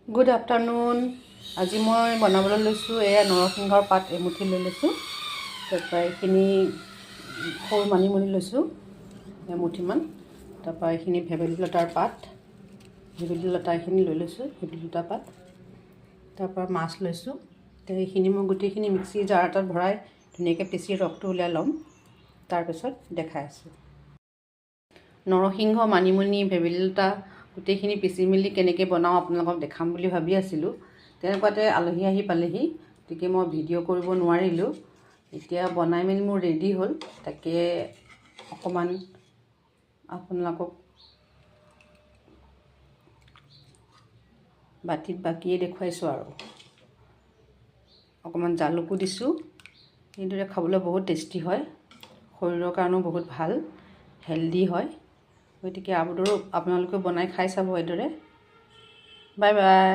Good afternoon. আজি মই বনাবলৈ লৈছোঁ এয়া নৰসিংহৰ পাত এমুঠি লৈ লৈছোঁ। তাৰপৰা এইখিনি সৰু মানিমুনি লৈছোঁ এমুঠিমান। তাৰপৰা এইখিনি ভেবেলী লতাৰ পাত, ভেবেলী লতা এইখিনি লৈ লৈছোঁ, ভেবেলী লতা পাত। তাৰপৰা মাছ লৈছোঁ। এতিয়া এইখিনি মই গোটেইখিনি মিক্সি জাৰ এটাত ভৰাই ধুনীয়াকৈ পিচি ৰসটো উলিয়াই ল'ম। তাৰপিছত দেখাই আছোঁ। নৰসিংহ, মানিমুনি, ভেবেলী লতা গোটেইখিনি পিচি মেলি কেনেকৈ বনাওঁ আপোনালোকক দেখাম বুলি ভাবি আছিলোঁ। তেনেকুৱাতে আলহী আহি পালেহি, গতিকে মই ভিডিঅ' কৰিব নোৱাৰিলোঁ। এতিয়া বনাই মেলি মোৰ ৰেডি হ'ল, তাকে অকণমান আপোনালোকক বাতিত বাকিয়ে দেখুৱাইছোঁ আৰু অকণমান জালুকো দিছোঁ। এইদৰে খাবলৈ বহুত টেষ্টি হয়, শৰীৰৰ কাৰণেও বহুত ভাল, হেল্ডি হয়। গতিকে আপোনালোকে বনাই খাই চাব এইদৰে। Bye bye.